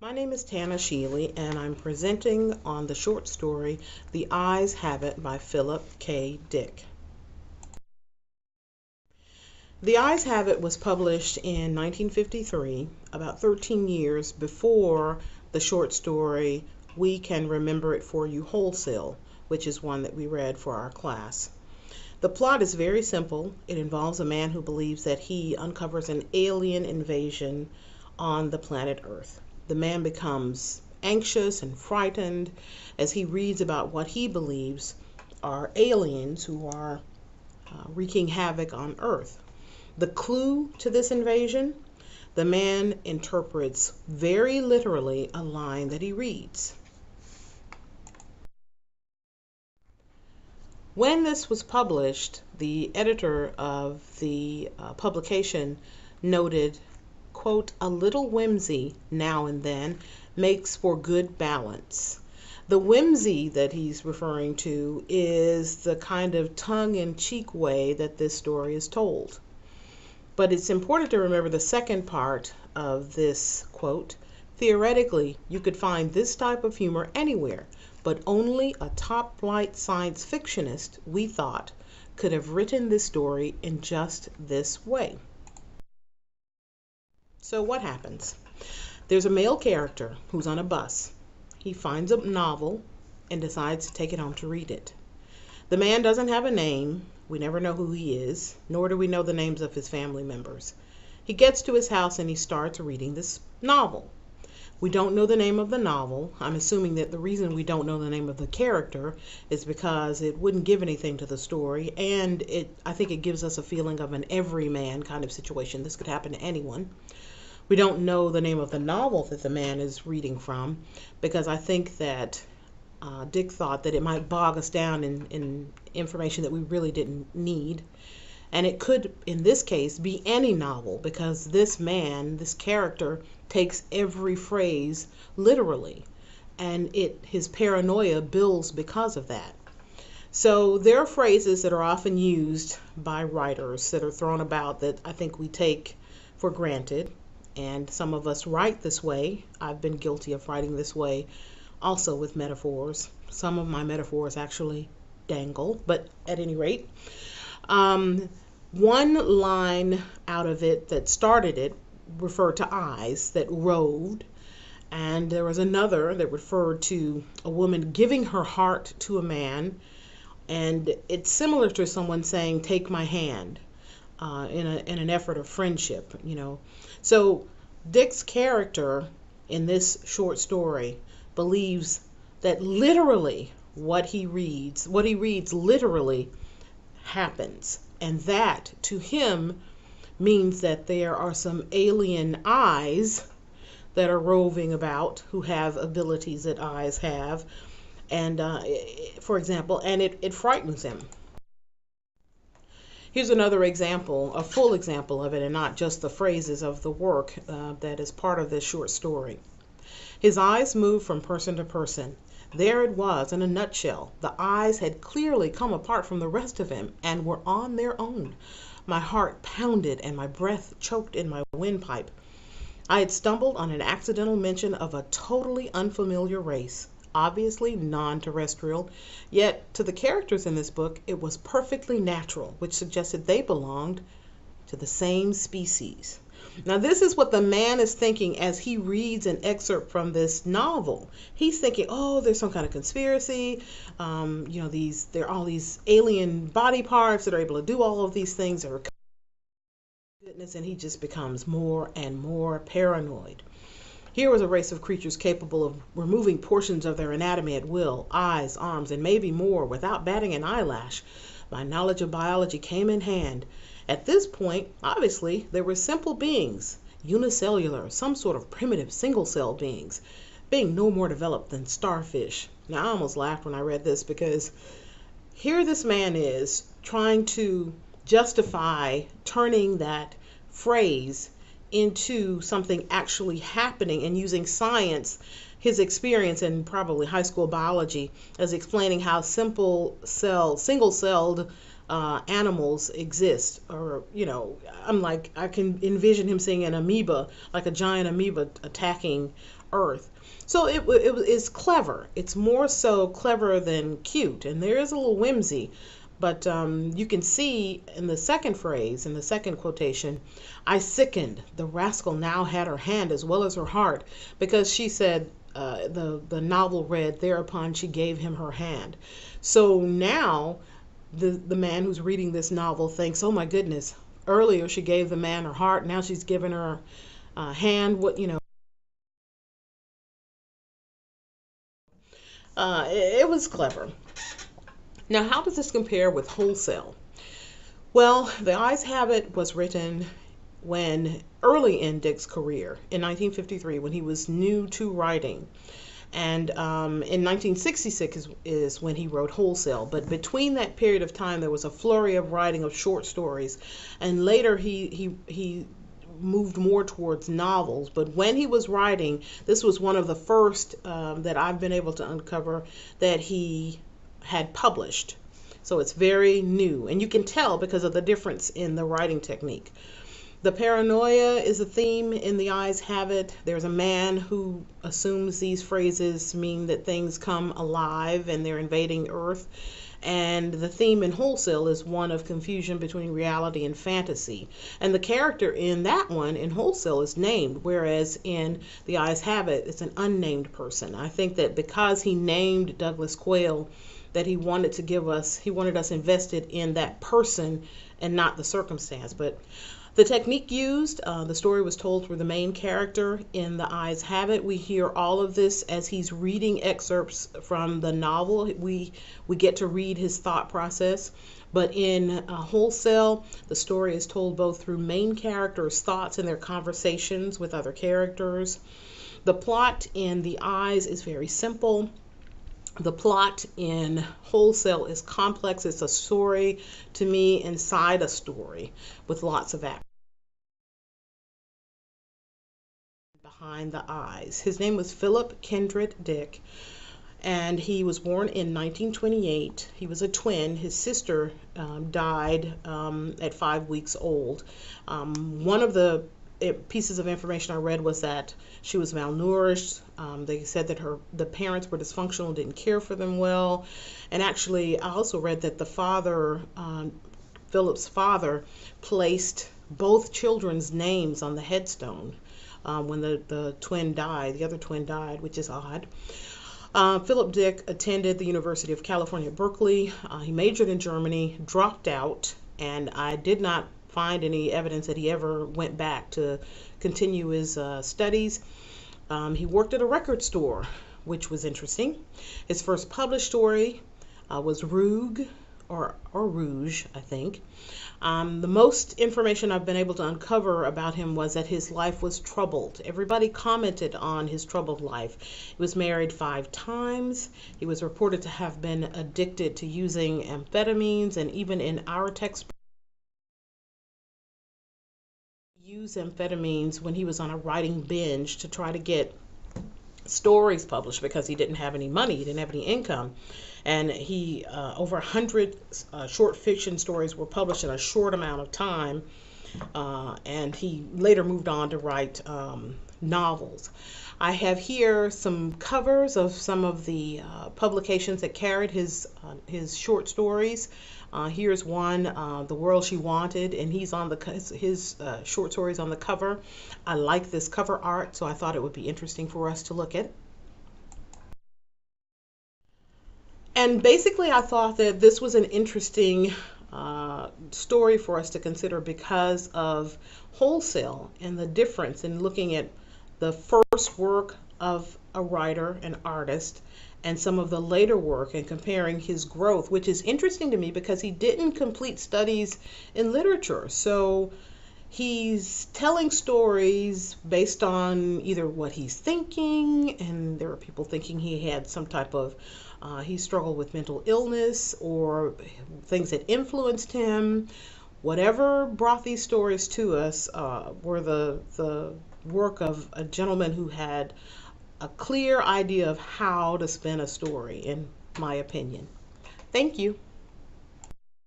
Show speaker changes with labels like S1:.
S1: My name is TShealey, and I'm presenting on the short story The Eyes Have It by Philip K. Dick. The Eyes Have It was published in 1953, about 13 years before the short story We Can Remember It For You Wholesale, which is one that we read for our class. The plot is very simple. It involves a man who believes that he uncovers an alien invasion on the planet Earth. The man becomes anxious and frightened as he reads about what he believes are aliens who are wreaking havoc on Earth. The clue to this invasion: the man interprets very literally a line that he reads. When this was published, the editor of the publication noted, quote, "A little whimsy now and then makes for good balance." The whimsy that he's referring to is the kind of tongue-in-cheek way that this story is told. But it's important to remember the second part of this quote. Theoretically, you could find this type of humor anywhere, but only a top-flight science fictionist, we thought, could have written this story in just this way. So what happens? There's a male character who's on a bus. He finds a novel and decides to take it home to read it. The man doesn't have a name. We never know who he is, nor do we know the names of his family members. He gets to his house and he starts reading this novel. We don't know the name of the novel. I'm assuming that the reason we don't know the name of the character is because it wouldn't give anything to the story, and I think it gives us a feeling of an everyman kind of situation. This could happen to anyone. We don't know the name of the novel that the man is reading from because I think that Dick thought that it might bog us down in information that we really didn't need. And it could, in this case, be any novel because this man, this character, takes every phrase literally, and his paranoia builds because of that. So there are phrases that are often used by writers that are thrown about that I think we take for granted, and some of us write this way. I've been guilty of writing this way also with metaphors. Some of my metaphors actually dangle, but at any rate, one line out of it that started it referred to eyes that roved, and there was another that referred to a woman giving her heart to a man, and it's similar to someone saying, "Take my hand," in an effort of friendship, you know. So Dick's character in this short story believes that literally what he reads literally happens, and that to him means that there are some alien eyes that are roving about who have abilities that eyes have, and for example, and it frightens him. Here's another example, a full example of it, and not just the phrases of the work that is part of this short story. His eyes moved from person to person. There it was in a nutshell. The eyes had clearly come apart from the rest of him and were on their own. My heart pounded and my breath choked in my windpipe. I had stumbled on an accidental mention of a totally unfamiliar race, obviously non-terrestrial, yet to the characters in this book it was perfectly natural, which suggested they belonged to the same species. Now this is what the man is thinking as he reads an excerpt from this novel. He's thinking, oh, there's some kind of conspiracy, there are all these alien body parts that are able to do all of these things, and he just becomes more and more paranoid. Here was a race of creatures capable of removing portions of their anatomy at will, eyes, arms, and maybe more, without batting an eyelash. My knowledge of biology came in hand. At this point, obviously, they were simple beings, unicellular, some sort of primitive single-cell beings, being no more developed than starfish. Now, I almost laughed when I read this because here this man is trying to justify turning that phrase into something actually happening and using science, his experience in probably high school biology, as explaining how single-celled animals exist, or I can envision him seeing an amoeba, like a giant amoeba attacking Earth. So it's clever. It's more so clever than cute, and there is a little whimsy. But you can see in the second phrase, in the second quotation, I sickened. The rascal now had her hand as well as her heart, because she said, the novel read, thereupon she gave him her hand. So now the man who's reading this novel thinks, oh my goodness, earlier she gave the man her heart, now she's given her hand. It was clever. Now, how does this compare with Wholesale? Well, The Eyes Have It was written when early in Dick's career, in 1953, when he was new to writing. And in 1966 is when he wrote Wholesale. But between that period of time, there was a flurry of writing of short stories. And later he moved more towards novels. But when he was writing, this was one of the first that I've been able to uncover that he had published. So it's very new, and you can tell because of the difference in the writing technique. The paranoia is a theme in The Eyes Have It. There's a man who assumes these phrases mean that things come alive and they're invading Earth. And the theme in Wholesale is one of confusion between reality and fantasy. And the character in that one, in Wholesale, is named, whereas in The Eyes Have It, it's an unnamed person. I think that because he named Douglas Quayle, that he wanted us invested in that person and not the circumstance. But the technique used, the story was told through the main character in The Eyes Have It. We hear all of this as he's reading excerpts from the novel. We get to read his thought process. But in Wholesale, the story is told both through main characters' thoughts and their conversations with other characters. The plot in The Eyes is very simple. The plot in Wholesale is complex. It's a story, to me, inside a story with lots of action behind the eyes. His name was Philip Kindred Dick, and he was born in 1928. He was a twin. His sister died at 5 weeks old. One of the pieces of information I read was that she was malnourished. They said that the parents were dysfunctional, didn't care for them well. And actually, I also read that the father, Philip's father, placed both children's names on the headstone when the twin died, the other twin died, which is odd. Philip Dick attended the University of California, Berkeley. He majored in Germany, dropped out, and I did not find any evidence that he ever went back to continue his studies. He worked at a record store, which was interesting. His first published story was Rouge, or Rouge, I think. The most information I've been able to uncover about him was that his life was troubled. Everybody commented on his troubled life. He was married 5 times. He was reported to have been addicted to using amphetamines, and even in our textbook, used amphetamines when he was on a writing binge to try to get stories published because he didn't have any money, he didn't have any income. And he over 100 short fiction stories were published in a short amount of time, and he later moved on to write novels. I have here some covers of some of the publications that carried his short stories. Here's one, The World She Wanted, and he's on his short stories on the cover. I like this cover art, so I thought it would be interesting for us to look at. And basically, I thought that this was an interesting story for us to consider because of Wholesale and the difference in looking at the first work of a writer, an artist, and some of the later work, and comparing his growth, which is interesting to me because he didn't complete studies in literature. So he's telling stories based on either what he's thinking, and there are people thinking he had some type of he struggled with mental illness or things that influenced him. Whatever brought these stories to us were the work of a gentleman who had a clear idea of how to spin a story, in my opinion. Thank you.